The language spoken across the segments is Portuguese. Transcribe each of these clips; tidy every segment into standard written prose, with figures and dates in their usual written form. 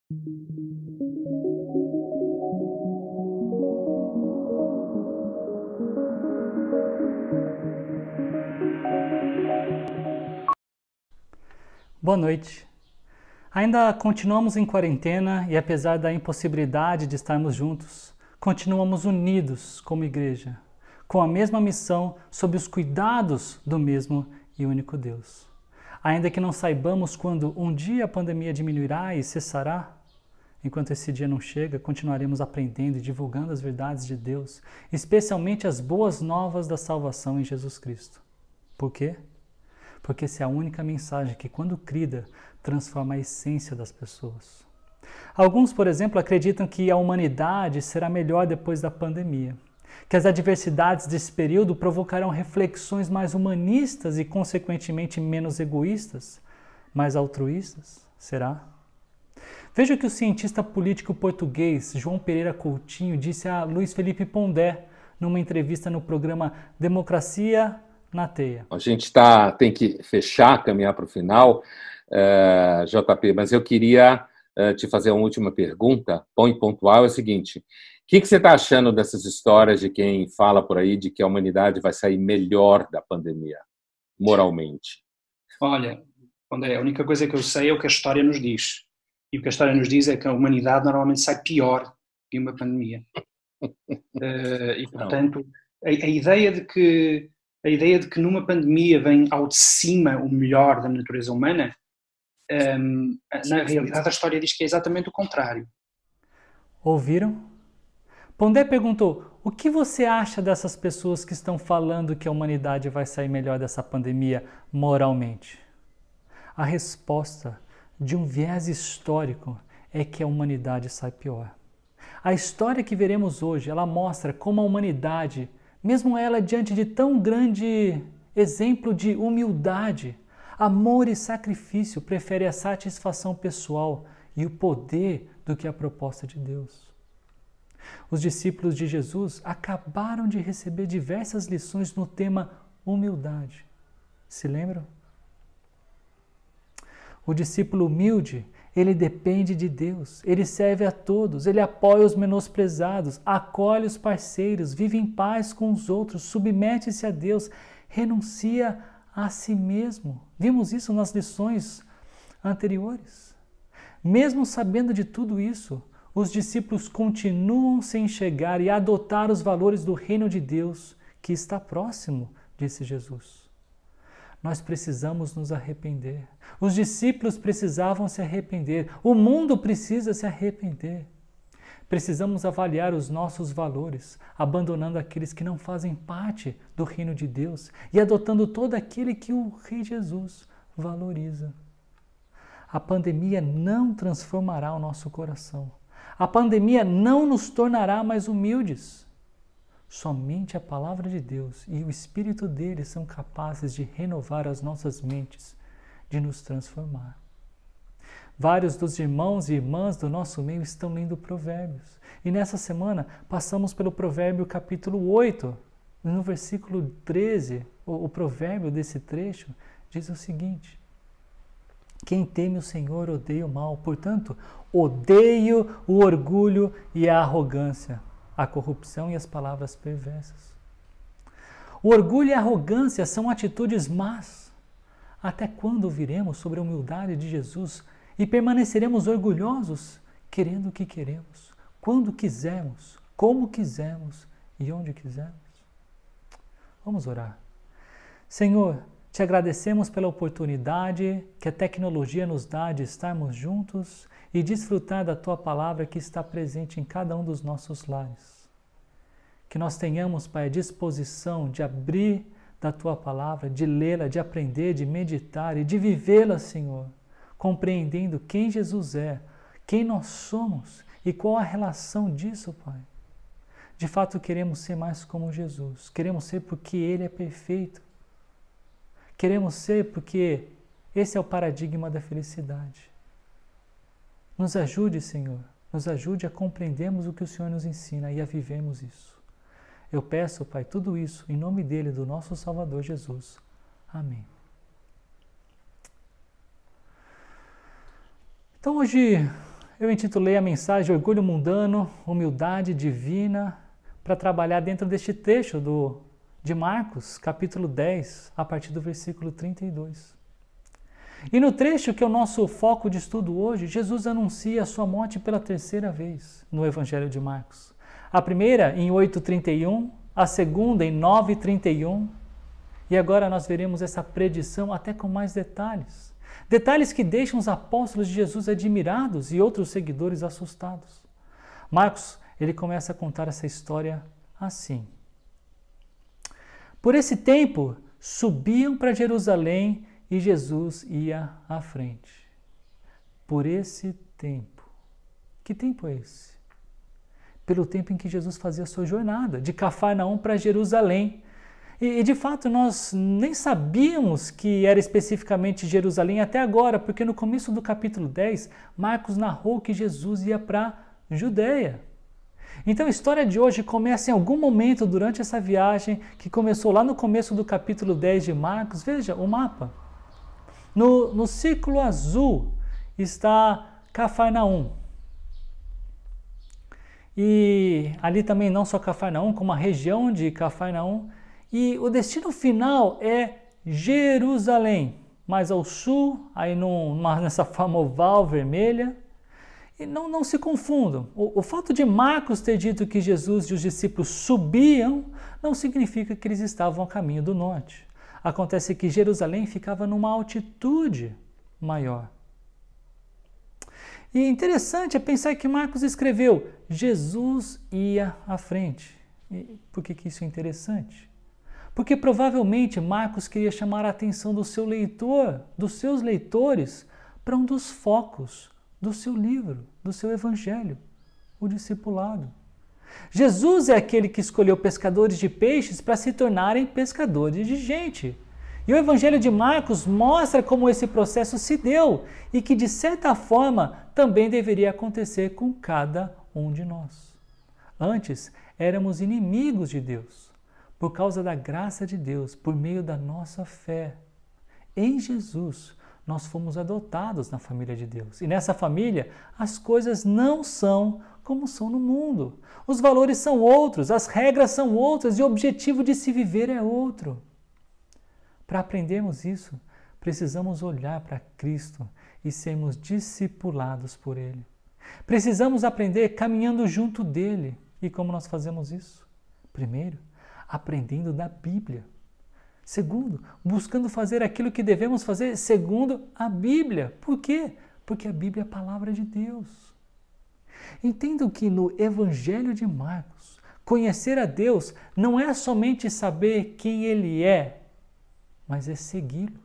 Boa noite. Ainda continuamos em quarentena e, apesar da impossibilidade de estarmos juntos, continuamos unidos como igreja, com a mesma missão, sob os cuidados do mesmo e único Deus. Ainda que não saibamos quando um dia a pandemia diminuirá e cessará, enquanto esse dia não chega, continuaremos aprendendo e divulgando as verdades de Deus, especialmente as boas novas da salvação em Jesus Cristo. Por quê? Porque essa é a única mensagem que, quando crida, transforma a essência das pessoas. Alguns, por exemplo, acreditam que a humanidade será melhor depois da pandemia, que as adversidades desse período provocarão reflexões mais humanistas e, consequentemente, menos egoístas, mais altruístas. Será? Veja o que o cientista político português João Pereira Coutinho disse a Luiz Felipe Pondé numa entrevista no programa Democracia na Teia. A gente tem que fechar, caminhar para o final, JP, mas eu queria te fazer uma última pergunta, pontual, é o seguinte: o que você está achando dessas histórias de quem fala por aí de que a humanidade vai sair melhor da pandemia, moralmente? Olha, André, a única coisa que eu sei é o que a história nos diz. E o que a história nos diz é que a humanidade normalmente sai pior de uma pandemia. E, portanto, a ideia de que numa pandemia vem ao de cima o melhor da natureza humana, na realidade a história diz que é exatamente o contrário. Ouviram? Pondé perguntou: o que você acha dessas pessoas que estão falando que a humanidade vai sair melhor dessa pandemia moralmente? A resposta, de um viés histórico, é que a humanidade sai pior. A história que veremos hoje, ela mostra como a humanidade, mesmo ela diante de tão grande exemplo de humildade, amor e sacrifício, prefere a satisfação pessoal e o poder do que a proposta de Deus. Os discípulos de Jesus acabaram de receber diversas lições no tema humildade. Se lembram? O discípulo humilde, ele depende de Deus, ele serve a todos, ele apoia os menosprezados, acolhe os parceiros, vive em paz com os outros, submete-se a Deus, renuncia a si mesmo. Vimos isso nas lições anteriores. Mesmo sabendo de tudo isso, os discípulos continuam sem enxergar e adotar os valores do reino de Deus que está próximo, disse Jesus. Nós precisamos nos arrepender. Os discípulos precisavam se arrepender. O mundo precisa se arrepender. Precisamos avaliar os nossos valores, abandonando aqueles que não fazem parte do reino de Deus e adotando todo aquele que o Rei Jesus valoriza. A pandemia não transformará o nosso coração. A pandemia não nos tornará mais humildes. Somente a palavra de Deus e o Espírito dele são capazes de renovar as nossas mentes, de nos transformar. Vários dos irmãos e irmãs do nosso meio estão lendo Provérbios. E nessa semana passamos pelo Provérbio capítulo 8. No versículo 13, o provérbio desse trecho diz o seguinte: quem teme o Senhor odeia o mal, portanto, odeio o orgulho e a arrogância, a corrupção e as palavras perversas. O orgulho e a arrogância são atitudes más. Até quando ouviremos sobre a humildade de Jesus e permaneceremos orgulhosos, querendo o que queremos, quando quisermos, como quisermos e onde quisermos? Vamos orar. Senhor, te agradecemos pela oportunidade que a tecnologia nos dá de estarmos juntos e desfrutar da Tua palavra que está presente em cada um dos nossos lares. Que nós tenhamos, Pai, a disposição de abrir da Tua palavra, de lê-la, de aprender, de meditar e de vivê-la, Senhor, compreendendo quem Jesus é, quem nós somos e qual a relação disso, Pai. De fato, queremos ser mais como Jesus. Queremos ser porque Ele é perfeito. Queremos ser porque esse é o paradigma da felicidade. Nos ajude, Senhor. Nos ajude a compreendermos o que o Senhor nos ensina e a vivermos isso. Eu peço, Pai, tudo isso em nome dele, do nosso Salvador Jesus. Amém. Então hoje eu intitulei a mensagem Orgulho Mundano, Humildade Divina, para trabalhar dentro deste trecho de Marcos, capítulo 10, a partir do versículo 32. E no trecho que é o nosso foco de estudo hoje, Jesus anuncia a sua morte pela terceira vez no Evangelho de Marcos. A primeira em 8:31, a segunda em 9:31, e agora nós veremos essa predição até com mais detalhes. Detalhes que deixam os apóstolos de Jesus admirados e outros seguidores assustados. Marcos, ele começa a contar essa história assim. Por esse tempo, subiam para Jerusalém e Jesus ia à frente. Por esse tempo. Que tempo é esse? Pelo tempo em que Jesus fazia a sua jornada, de Cafarnaum para Jerusalém. E de fato nós nem sabíamos que era especificamente Jerusalém até agora, porque no começo do capítulo 10, Marcos narrou que Jesus ia para Judeia. Então a história de hoje começa em algum momento durante essa viagem, que começou lá no começo do capítulo 10 de Marcos. Veja o mapa. No círculo azul está Cafarnaum. E ali também não só Cafarnaum, como a região de Cafarnaum. E o destino final é Jerusalém, mais ao sul, aí nessa forma oval vermelha. E não se confundam, o fato de Marcos ter dito que Jesus e os discípulos subiam não significa que eles estavam a caminho do norte. Acontece que Jerusalém ficava numa altitude maior. E interessante é pensar que Marcos escreveu Jesus ia à frente. E por que isso é interessante? Porque provavelmente Marcos queria chamar a atenção do seu leitor, dos seus leitores, para um dos focos do seu livro, do seu evangelho, o discipulado. Jesus é aquele que escolheu pescadores de peixes para se tornarem pescadores de gente. E o evangelho de Marcos mostra como esse processo se deu e que, de certa forma, também deveria acontecer com cada um de nós. Antes, éramos inimigos de Deus. Por causa da graça de Deus, por meio da nossa fé em Jesus, nós fomos adotados na família de Deus. E nessa família, as coisas não são como são no mundo. Os valores são outros, as regras são outras e o objetivo de se viver é outro. Para aprendermos isso, precisamos olhar para Cristo e sermos discipulados por Ele. Precisamos aprender caminhando junto dele. E como nós fazemos isso? Primeiro, aprendendo da Bíblia. Segundo, buscando fazer aquilo que devemos fazer segundo a Bíblia. Por quê? Porque a Bíblia é a palavra de Deus. Entendam que no Evangelho de Marcos, conhecer a Deus não é somente saber quem Ele é, mas é segui-lo.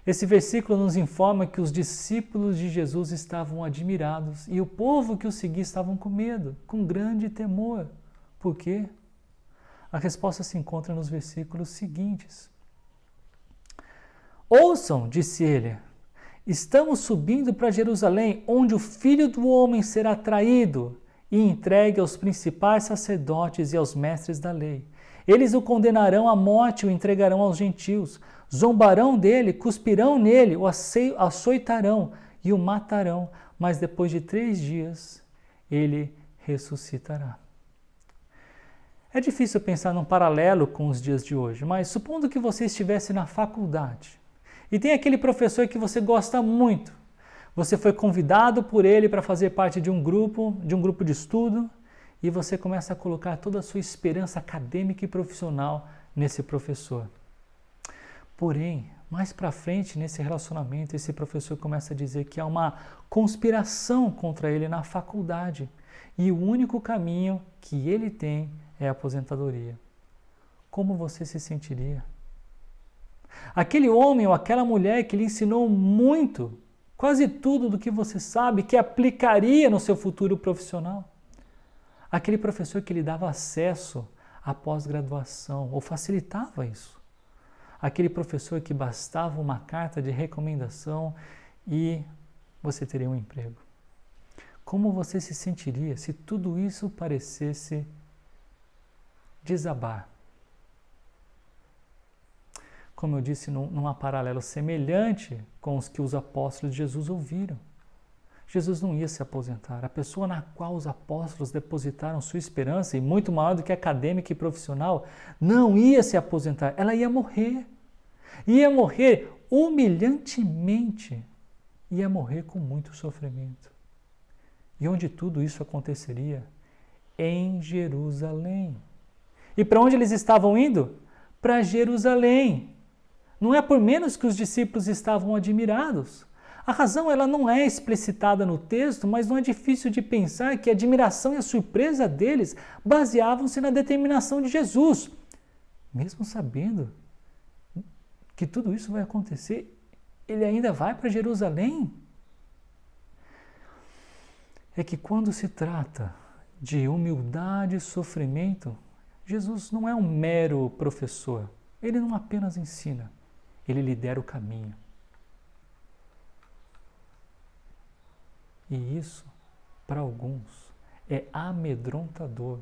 Esse versículo nos informa que os discípulos de Jesus estavam admirados e o povo que o seguia estavam com medo, com grande temor. Por quê? A resposta se encontra nos versículos seguintes. Ouçam, disse ele, estamos subindo para Jerusalém, onde o Filho do Homem será traído e entregue aos principais sacerdotes e aos mestres da lei. Eles o condenarão à morte e o entregarão aos gentios. Zombarão dele, cuspirão nele, o açoitarão e o matarão, mas depois de 3 dias ele ressuscitará. É difícil pensar num paralelo com os dias de hoje, mas supondo que você estivesse na faculdade e tem aquele professor que você gosta muito. Você foi convidado por ele para fazer parte de um grupo de estudo e você começa a colocar toda a sua esperança acadêmica e profissional nesse professor. Porém, mais para frente nesse relacionamento, esse professor começa a dizer que há uma conspiração contra ele na faculdade e o único caminho que ele tem é a aposentadoria. Como você se sentiria? Aquele homem ou aquela mulher que lhe ensinou muito, quase tudo do que você sabe, que aplicaria no seu futuro profissional. Aquele professor que lhe dava acesso à pós-graduação ou facilitava isso. Aquele professor que bastava uma carta de recomendação e você teria um emprego. Como você se sentiria se tudo isso parecesse desabar? como eu disse, num paralelo semelhante com os que os apóstolos de Jesus ouviram. Jesus não ia se aposentar. A pessoa na qual os apóstolos depositaram sua esperança, e muito maior do que acadêmica e profissional, não ia se aposentar. Ela ia morrer. Ia morrer humilhantemente. Ia morrer com muito sofrimento. E onde tudo isso aconteceria? Em Jerusalém. E para onde eles estavam indo? Para Jerusalém. Não é por menos que os discípulos estavam admirados. A razão ela não é explicitada no texto, mas não é difícil de pensar que a admiração e a surpresa deles baseavam-se na determinação de Jesus. Mesmo sabendo que tudo isso vai acontecer, ele ainda vai para Jerusalém? É que quando se trata de humildade e sofrimento, Jesus não é um mero professor. Ele não apenas ensina, ele lidera o caminho. E isso, para alguns, é amedrontador,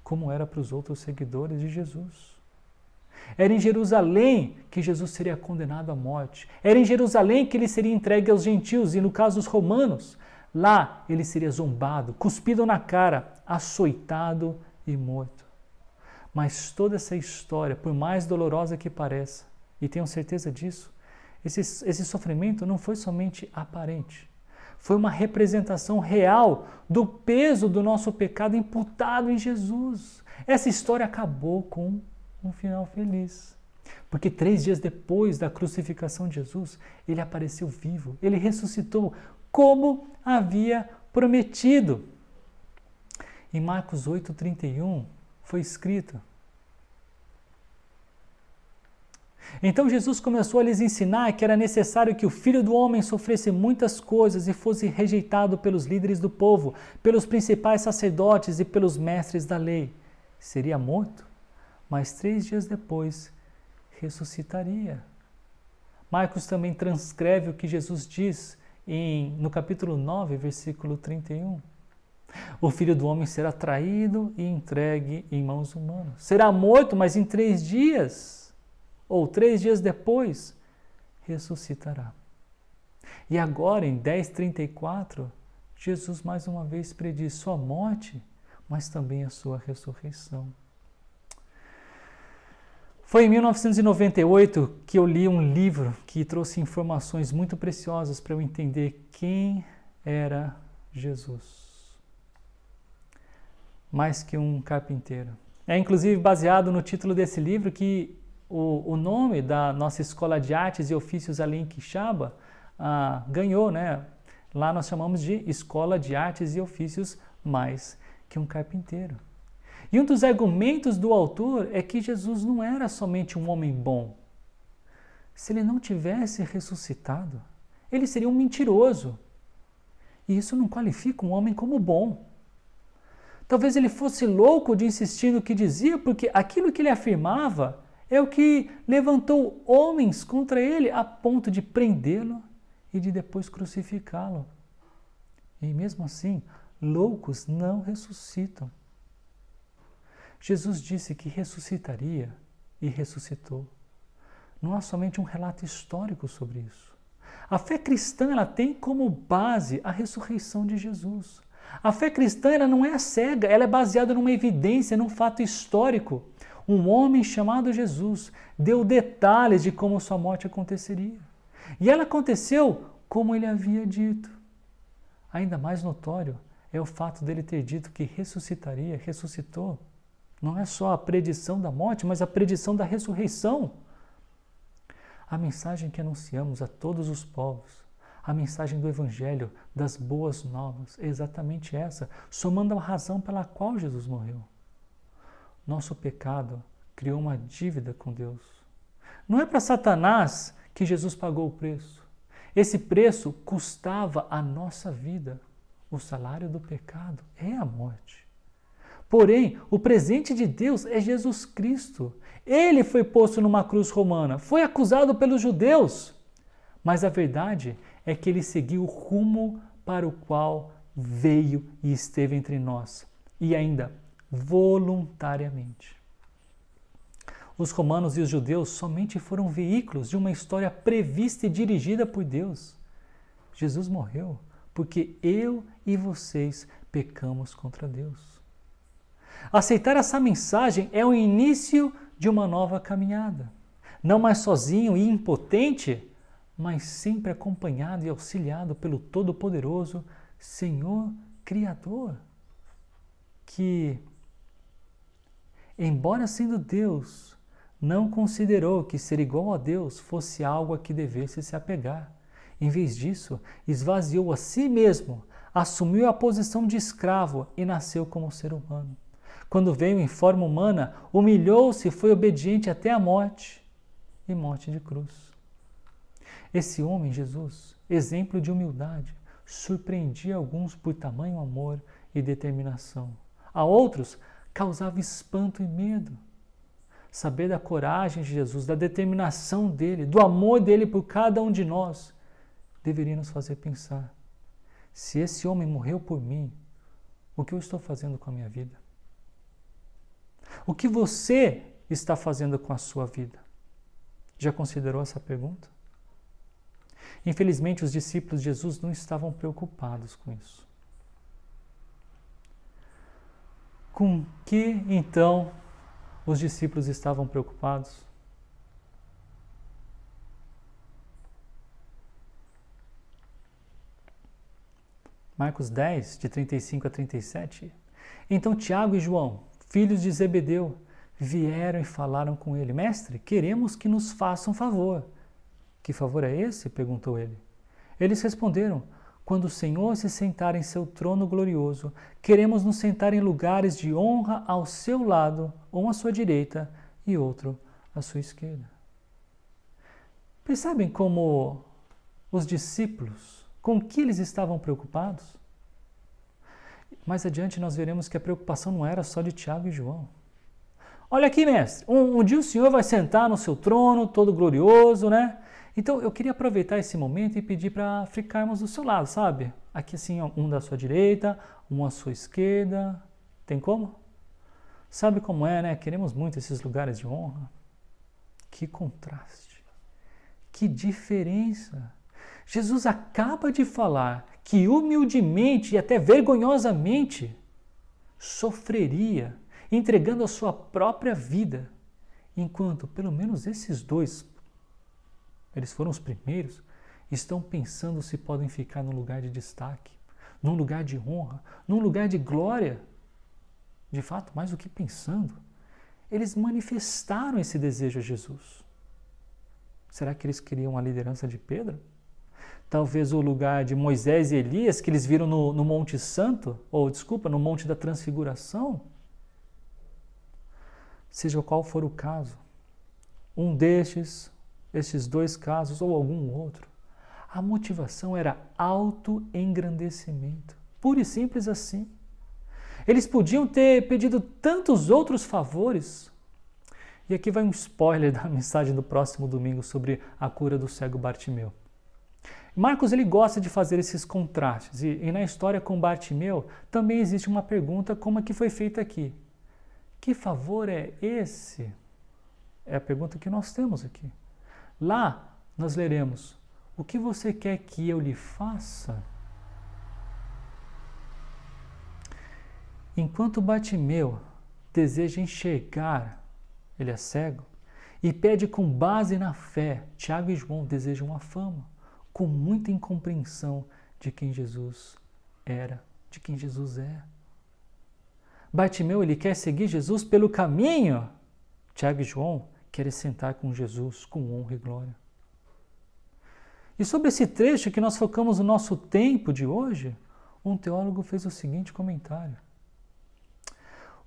como era para os outros seguidores de Jesus. Era em Jerusalém que Jesus seria condenado à morte. Era em Jerusalém que ele seria entregue aos gentios, e no caso dos romanos, lá ele seria zombado, cuspido na cara, açoitado e morto. Mas toda essa história, por mais dolorosa que pareça, e tenho certeza disso, esse sofrimento não foi somente aparente. Foi uma representação real do peso do nosso pecado imputado em Jesus. Essa história acabou com um final feliz. Porque 3 dias depois da crucificação de Jesus, ele apareceu vivo. Ele ressuscitou como havia prometido. Em Marcos 8:31 foi escrito: então Jesus começou a lhes ensinar que era necessário que o Filho do Homem sofresse muitas coisas e fosse rejeitado pelos líderes do povo, pelos principais sacerdotes e pelos mestres da lei. Seria morto, mas 3 dias depois ressuscitaria. Marcos também transcreve o que Jesus diz no capítulo 9, versículo 31. O Filho do Homem será traído e entregue em mãos humanas. Será morto, mas em 3 dias... ou 3 dias depois, ressuscitará. E agora, em 10:34, Jesus mais uma vez prediz sua morte, mas também a sua ressurreição. Foi em 1998 que eu li um livro que trouxe informações muito preciosas para eu entender quem era Jesus. Mais que um carpinteiro. É inclusive baseado no título desse livro que o nome da nossa Escola de Artes e Ofícios ali em Quixaba ganhou, né? Lá nós chamamos de Escola de Artes e Ofícios mais que um carpinteiro. E um dos argumentos do autor é que Jesus não era somente um homem bom. Se ele não tivesse ressuscitado, ele seria um mentiroso. E isso não qualifica um homem como bom. Talvez ele fosse louco de insistir no que dizia, porque aquilo que ele afirmava é o que levantou homens contra ele a ponto de prendê-lo e de depois crucificá-lo. E mesmo assim, loucos não ressuscitam. Jesus disse que ressuscitaria e ressuscitou. Não há somente um relato histórico sobre isso. A fé cristã ela tem como base a ressurreição de Jesus. A fé cristã ela não é cega, ela é baseada numa evidência, num fato histórico. Um homem chamado Jesus deu detalhes de como sua morte aconteceria. E ela aconteceu como ele havia dito. Ainda mais notório é o fato dele ter dito que ressuscitaria, ressuscitou. Não é só a predição da morte, mas a predição da ressurreição. A mensagem que anunciamos a todos os povos, a mensagem do Evangelho, das boas novas, é exatamente essa, somando a razão pela qual Jesus morreu. Nosso pecado criou uma dívida com Deus. Não é para Satanás que Jesus pagou o preço. Esse preço custava a nossa vida. O salário do pecado é a morte. Porém, o presente de Deus é Jesus Cristo. Ele foi posto numa cruz romana, foi acusado pelos judeus. Mas a verdade é que ele seguiu o rumo para o qual veio e esteve entre nós. E ainda voluntariamente. Os romanos e os judeus somente foram veículos de uma história prevista e dirigida por Deus. Jesus morreu porque eu e vocês pecamos contra Deus. Aceitar essa mensagem é o início de uma nova caminhada. Não mais sozinho e impotente, mas sempre acompanhado e auxiliado pelo Todo-Poderoso Senhor Criador, que, embora sendo Deus, não considerou que ser igual a Deus fosse algo a que devesse se apegar. Em vez disso, esvaziou a si mesmo, assumiu a posição de escravo e nasceu como ser humano. Quando veio em forma humana, humilhou-se e foi obediente até a morte, e morte de cruz. Esse homem, Jesus, exemplo de humildade, surpreendia alguns por tamanho amor e determinação. A outros, causava espanto e medo. Saber da coragem de Jesus, da determinação dele, do amor dele por cada um de nós, deveria nos fazer pensar: se esse homem morreu por mim, o que eu estou fazendo com a minha vida? O que você está fazendo com a sua vida? Já considerou essa pergunta? Infelizmente, os discípulos de Jesus não estavam preocupados com isso. Com que, então, os discípulos estavam preocupados? Marcos 10, de 35 a 37. Então Tiago e João, filhos de Zebedeu, vieram e falaram com ele: Mestre, queremos que nos faça um favor. Que favor é esse? Perguntou ele. Eles responderam: quando o Senhor se sentar em seu trono glorioso, queremos nos sentar em lugares de honra ao seu lado, um à sua direita e outro à sua esquerda. Percebem como os discípulos, com que eles estavam preocupados? Mais adiante nós veremos que a preocupação não era só de Tiago e João. Olha aqui, mestre, um dia o Senhor vai sentar no seu trono, todo glorioso, né? Então eu queria aproveitar esse momento e pedir para ficarmos do seu lado, sabe? Aqui assim, um da sua direita, um à sua esquerda. Tem como? Sabe como é, né? Queremos muito esses lugares de honra. Que contraste, que diferença. Jesus acaba de falar que humildemente e até vergonhosamente sofreria, entregando a sua própria vida, enquanto pelo menos esses dois, eles foram os primeiros, estão pensando se podem ficar num lugar de destaque, num lugar de honra, num lugar de glória. De fato, mais do que pensando, eles manifestaram esse desejo a Jesus. Será que eles queriam a liderança de Pedro? Talvez o lugar de Moisés e Elias, que eles viram no Monte Santo, no Monte da Transfiguração? Seja qual for o caso, um estes dois casos ou algum outro, a motivação era autoengrandecimento, puro e simples assim. Eles podiam ter pedido tantos outros favores. E aqui vai um spoiler da mensagem do próximo domingo sobre a cura do cego Bartimeu. Marcos ele gosta de fazer esses contrastes e na história com Bartimeu também existe uma pergunta como a que foi feita aqui. Que favor é esse? É a pergunta que nós temos aqui. Lá nós leremos: o que você quer que eu lhe faça? Enquanto Bartimeu deseja enxergar, ele é cego, e pede com base na fé, Tiago e João desejam a fama, com muita incompreensão de quem Jesus era, de quem Jesus é. Bartimeu, ele quer seguir Jesus pelo caminho. Tiago e João querem sentar com Jesus com honra e glória. E sobre esse trecho que nós focamos o nosso tempo de hoje, um teólogo fez o seguinte comentário: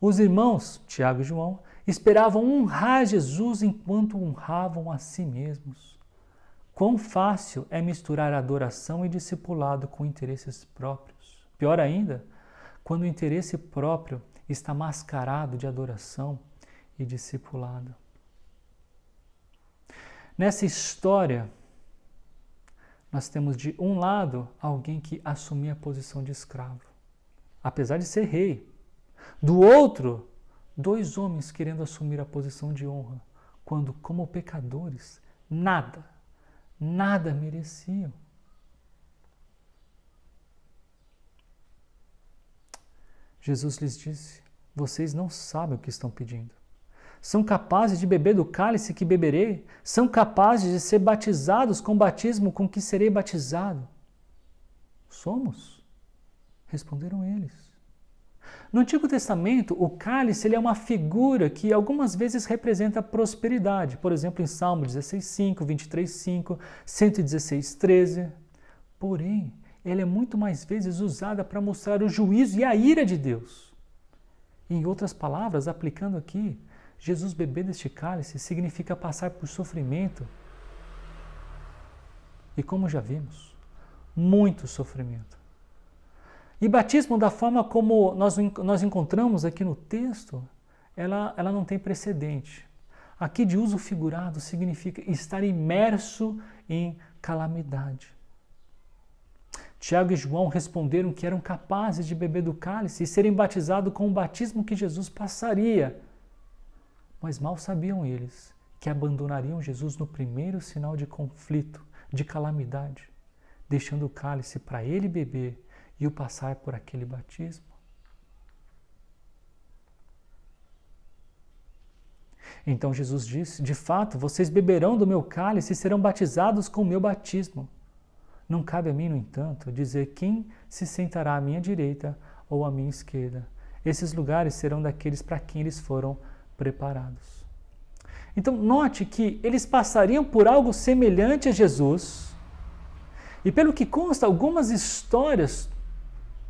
os irmãos, Tiago e João, esperavam honrar Jesus enquanto honravam a si mesmos. Quão fácil é misturar adoração e discipulado com interesses próprios. Pior ainda, quando o interesse próprio está mascarado de adoração e discipulado. Nessa história, nós temos de um lado alguém que assumia a posição de escravo, apesar de ser rei. Do outro, dois homens querendo assumir a posição de honra, quando, como pecadores, nada mereciam. Jesus lhes disse: vocês não sabem o que estão pedindo. São capazes de beber do cálice que beberei? São capazes de ser batizados com o batismo com que serei batizado? Somos, responderam eles. No Antigo Testamento, o cálice ele é uma figura que algumas vezes representa a prosperidade. Por exemplo, em Salmo 16:5, 23:5, 116:13. Porém, ela é muito mais vezes usada para mostrar o juízo e a ira de Deus. Em outras palavras, aplicando aqui, Jesus beber deste cálice significa passar por sofrimento. E como já vimos, muito sofrimento. E batismo, da forma como nós encontramos aqui no texto, ela não tem precedente. Aqui, de uso figurado, significa estar imerso em calamidade. Tiago e João responderam que eram capazes de beber do cálice e serem batizados com o batismo que Jesus passaria. Mas mal sabiam eles que abandonariam Jesus no primeiro sinal de conflito, de calamidade, deixando o cálice para ele beber e o passar por aquele batismo. Então Jesus disse: de fato, vocês beberão do meu cálice e serão batizados com o meu batismo. Não cabe a mim, no entanto, dizer quem se sentará à minha direita ou à minha esquerda. Esses lugares serão daqueles para quem eles foram preparados. Então, note que eles passariam por algo semelhante a Jesus. E pelo que consta, algumas histórias,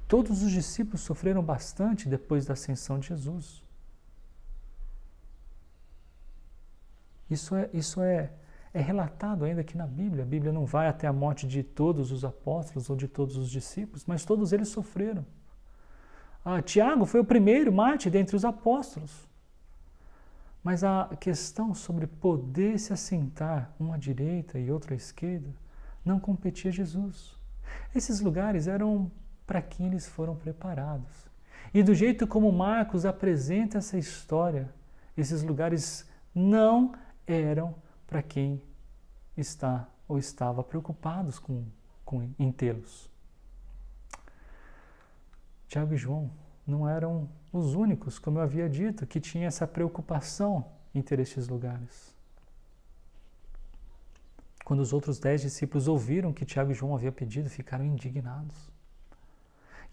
todos os discípulos sofreram bastante depois da ascensão de Jesus. Isso é relatado ainda aqui na Bíblia. A Bíblia não vai até a morte de todos os apóstolos ou de todos os discípulos, mas todos eles sofreram. Tiago foi o primeiro mártir dentre os apóstolos. Mas a questão sobre poder se assentar, uma à direita e outra à esquerda, não competia a Jesus. Esses lugares eram para quem eles foram preparados. E do jeito como Marcos apresenta essa história, esses lugares não eram para quem está ou estava preocupados em tê-los. Tiago e João não eram os únicos, como eu havia dito, que tinham essa preocupação em ter estes lugares. Quando os outros 10 discípulos ouviram o que Tiago e João haviam pedido, ficaram indignados.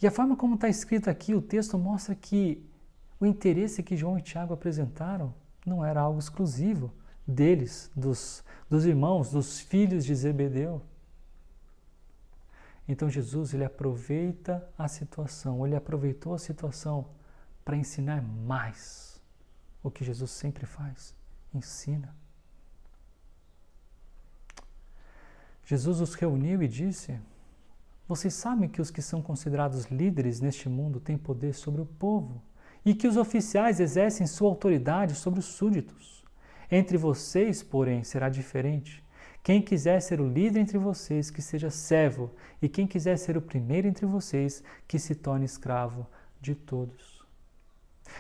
E a forma como está escrito aqui, o texto mostra que o interesse que João e Tiago apresentaram não era algo exclusivo deles, dos irmãos, dos filhos de Zebedeu. Então Jesus, ele aproveita a situação, ele aproveitou a situação para ensinar mais o que Jesus sempre faz, ensina. Jesus os reuniu e disse: vocês sabem que os que são considerados líderes neste mundo têm poder sobre o povo e que os oficiais exercem sua autoridade sobre os súditos. Entre vocês, porém, será diferente. Quem quiser ser o líder entre vocês, que seja servo, e quem quiser ser o primeiro entre vocês, que se torne escravo de todos.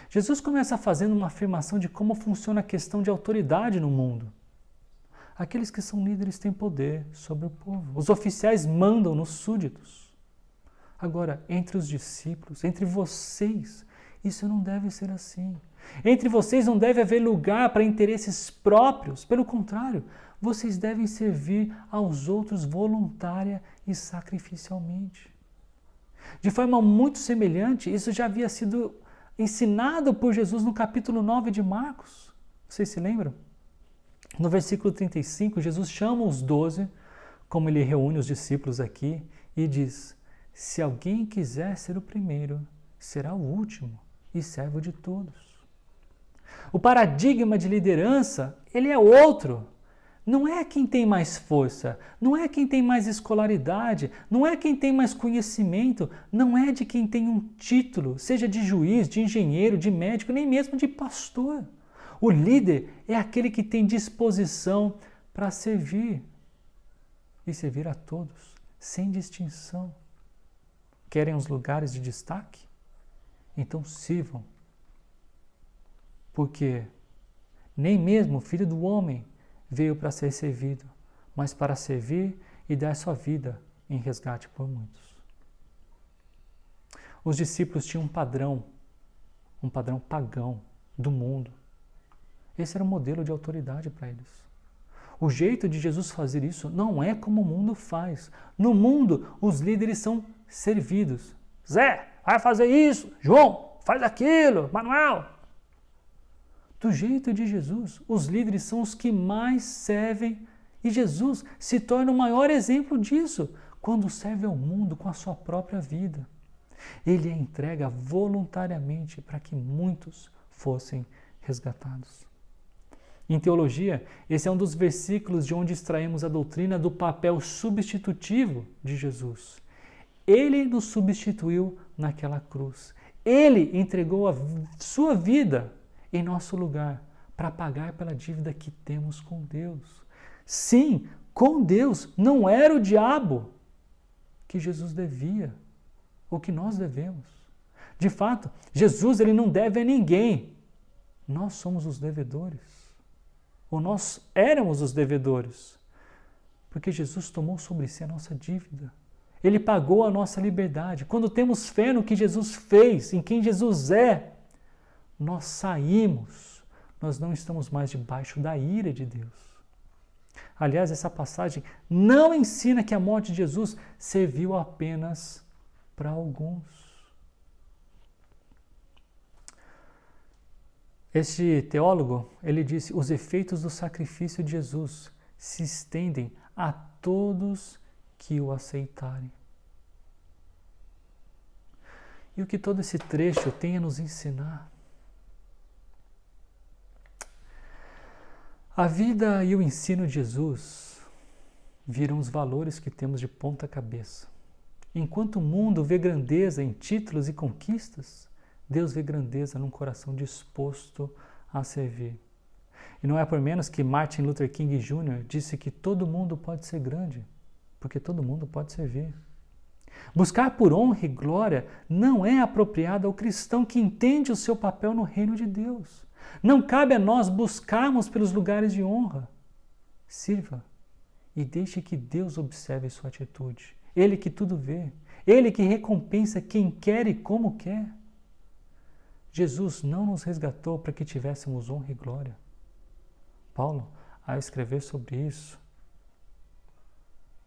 Jesus começa fazendo uma afirmação de como funciona a questão de autoridade no mundo. Aqueles que são líderes têm poder sobre o povo. Os oficiais mandam nos súditos. Agora, entre os discípulos, entre vocês, isso não deve ser assim. Entre vocês não deve haver lugar para interesses próprios. Pelo contrário, vocês devem servir aos outros voluntária e sacrificialmente. De forma muito semelhante, isso já havia sido ensinado por Jesus no capítulo 9 de Marcos. Vocês se lembram? No versículo 35, Jesus chama os 12, como ele reúne os discípulos aqui, e diz: se alguém quiser ser o primeiro, será o último e servo de todos. O paradigma de liderança, ele é outro. Não é quem tem mais força, não é quem tem mais escolaridade, não é quem tem mais conhecimento, não é de quem tem um título, seja de juiz, de engenheiro, de médico, nem mesmo de pastor. O líder é aquele que tem disposição para servir e servir a todos, sem distinção. Querem os lugares de destaque? Então sirvam. Porque Nem mesmo o Filho do Homem veio para ser servido, mas para servir e dar sua vida em resgate por muitos. Os discípulos tinham um padrão pagão do mundo. Esse era o modelo de autoridade para eles. O jeito de Jesus fazer isso não é como o mundo faz. No mundo, os líderes são servidos. Zé, vai fazer isso. João, faz aquilo. Manuel. Do jeito de Jesus, os líderes são os que mais servem e Jesus se torna o maior exemplo disso quando serve ao mundo com a sua própria vida. Ele a entrega voluntariamente para que muitos fossem resgatados. Em teologia, esse é um dos versículos de onde extraímos a doutrina do papel substitutivo de Jesus. Ele nos substituiu naquela cruz. Ele entregou a sua vida em nosso lugar para pagar pela dívida que temos com Deus. Sim, com Deus, não era o diabo que Jesus devia, o que nós devemos. De fato, Jesus ele não deve a ninguém. Nós somos os devedores. Ou nós éramos os devedores. Porque Jesus tomou sobre si a nossa dívida. Ele pagou a nossa liberdade. Quando temos fé no que Jesus fez, em quem Jesus é, nós saímos. Nós não estamos mais debaixo da ira de Deus. Aliás, essa passagem não ensina que a morte de Jesus serviu apenas para alguns. Este teólogo, ele disse, os efeitos do sacrifício de Jesus se estendem a todos que o aceitarem. E o que todo esse trecho tem a nos ensinar? A vida e o ensino de Jesus viram os valores que temos de ponta cabeça. Enquanto o mundo vê grandeza em títulos e conquistas, Deus vê grandeza num coração disposto a servir. E não é por menos que Martin Luther King Jr. disse que todo mundo pode ser grande, porque todo mundo pode servir. Buscar por honra e glória não é apropriado ao cristão que entende o seu papel no reino de Deus. Não cabe a nós buscarmos pelos lugares de honra. Sirva e deixe que Deus observe sua atitude. Ele que tudo vê. Ele que recompensa quem quer e como quer. Jesus não nos resgatou para que tivéssemos honra e glória. Paulo, ao escrever sobre isso,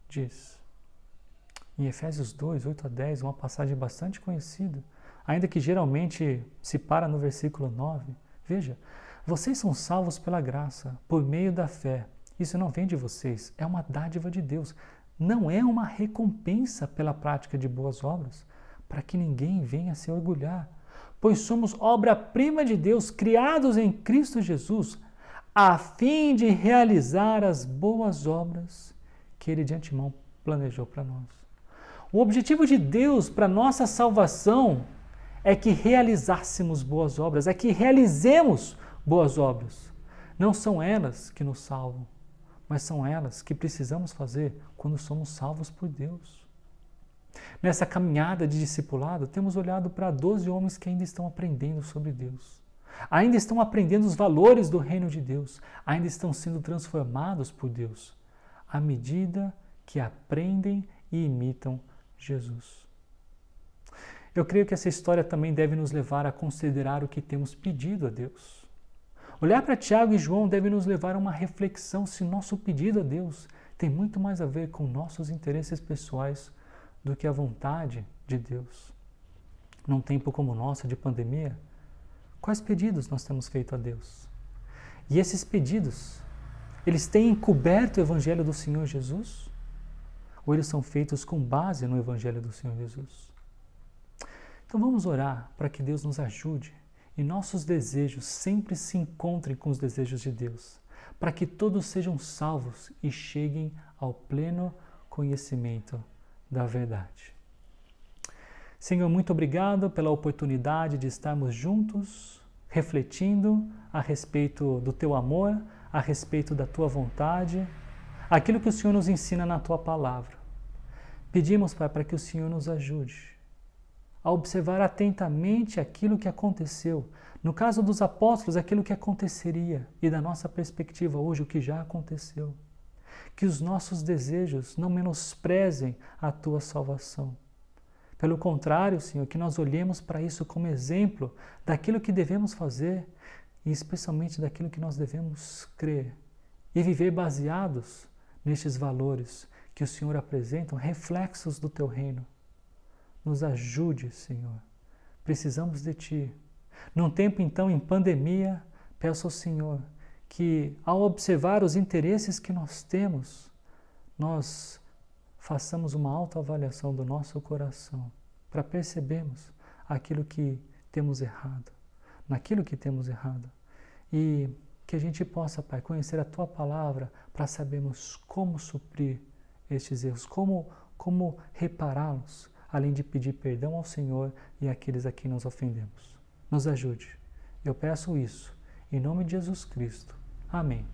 diz, em Efésios 2, 8 a 10, uma passagem bastante conhecida, ainda que geralmente se para no versículo 9, veja, vocês são salvos pela graça, por meio da fé. Isso não vem de vocês, é uma dádiva de Deus. Não é uma recompensa pela prática de boas obras, para que ninguém venha se orgulhar. Pois somos obra-prima de Deus, criados em Cristo Jesus, a fim de realizar as boas obras que Ele de antemão planejou para nós. O objetivo de Deus para nossa salvação é que realizássemos boas obras, é que realizemos boas obras. Não são elas que nos salvam, mas são elas que precisamos fazer quando somos salvos por Deus. Nessa caminhada de discipulado, temos olhado para 12 homens que ainda estão aprendendo sobre Deus. Ainda estão aprendendo os valores do reino de Deus. Ainda estão sendo transformados por Deus, à medida que aprendem e imitam Jesus. Eu creio que essa história também deve nos levar a considerar o que temos pedido a Deus. Olhar para Tiago e João deve nos levar a uma reflexão se nosso pedido a Deus tem muito mais a ver com nossos interesses pessoais do que a vontade de Deus. Num tempo como o nosso de pandemia, quais pedidos nós temos feito a Deus? E esses pedidos, eles têm encoberto o Evangelho do Senhor Jesus? Ou eles são feitos com base no Evangelho do Senhor Jesus? Então vamos orar para que Deus nos ajude e nossos desejos sempre se encontrem com os desejos de Deus, para que todos sejam salvos e cheguem ao pleno conhecimento da verdade. Senhor, muito obrigado pela oportunidade de estarmos juntos, refletindo a respeito do Teu amor, a respeito da Tua vontade, aquilo que o Senhor nos ensina na Tua palavra. Pedimos, Pai, para que o Senhor nos ajude a observar atentamente aquilo que aconteceu. No caso dos apóstolos, aquilo que aconteceria, e da nossa perspectiva hoje, o que já aconteceu. Que os nossos desejos não menosprezem a tua salvação. Pelo contrário, Senhor, que nós olhemos para isso como exemplo daquilo que devemos fazer e especialmente daquilo que nós devemos crer e viver baseados nestes valores que o Senhor apresenta, reflexos do teu reino. Nos ajude, Senhor. Precisamos de Ti. Num tempo, então, em pandemia, peço ao Senhor que, ao observar os interesses que nós temos, nós façamos uma autoavaliação do nosso coração para percebermos aquilo que temos errado, naquilo que temos errado. E que a gente possa, Pai, conhecer a Tua palavra para sabermos como suprir estes erros, como repará-los, além de pedir perdão ao Senhor e àqueles a quem nós ofendemos. Nos ajude. Eu peço isso, em nome de Jesus Cristo. Amém.